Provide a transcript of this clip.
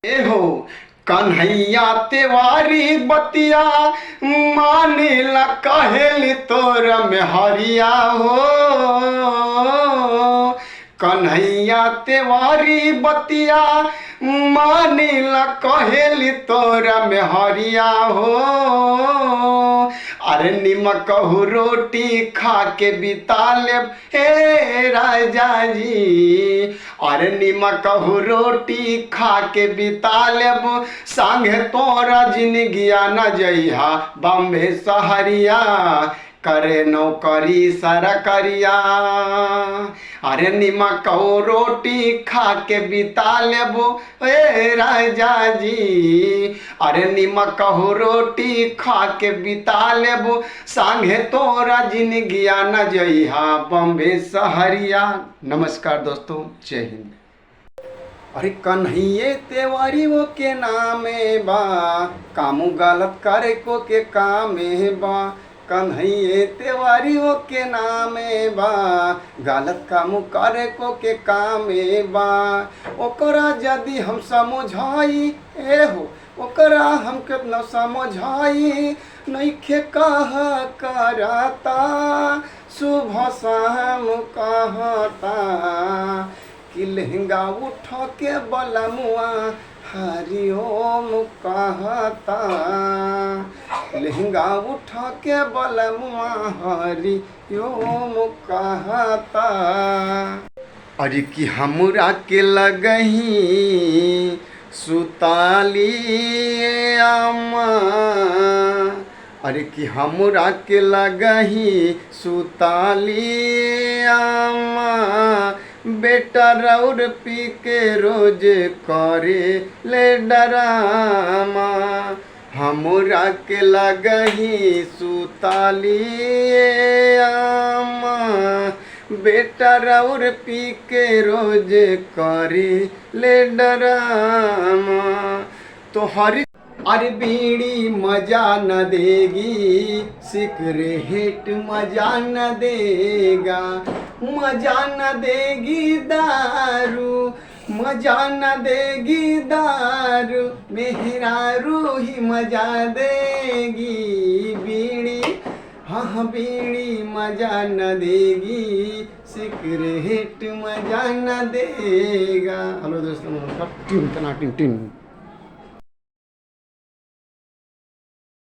ए हो कन्हैया तेवारी बतिया मानिला कहेली तोर में हरिया हो। कन्हैया तेवारी बतिया मानिला कहेली तोर में हरिया हो। अरे निमक रोटी खा के बिता लेब हे राजा जी। अरे निमक रोटी खा के बिता लेब संगे तोरा जिंदगिया न जइहा बम्बे सहरिया करे नौकरी सरकरिया। अरे निमक रोटी खा के बिता लेबो ए राजा जी। अरे निमक रोटी खा के बिता लेबो संगे तोरा जिंदगिया न जइहा बम्बे सहरिया। नमस्कार दोस्तों, जय हिंद। अरे कन्हैया तेवारी वो के नामे बा कामू गलत करे को के कामे बा। कन्हैया तेवारी वो के नामे बा गलत कामू करे को के कामे बा। ओकरा यदि हम समझाई ए हो ओकरा हम कितना समझाई नइखे कहा कराता सुबह शाम कहता कि लहंगा उठ के बलमुआ हरिओम कहता। लहंगा उठ के बलमुआ हरिओम कहता। अरे कि हमरा के लगही सुताली अम्मा। अरे कि हमरा के लगही सुताली अम्मा। बेटा रौर पी के रोज करे ले डरामा। हमरा के लगही सुताली अम्मा। बेटा रौर पी के रोज करे ले डरामा। तो हर अरे बीड़ी मजा न देगी सिगरेट मजा न देगा। मजा न देगी दारू मजा न देगी दारू मेहरारू ही मजा देगी। बीड़ी हाँ बीड़ी मजा न देगी सिगरेट मजा न देगा। हेलो दोस्तों, टिन टिन टिन।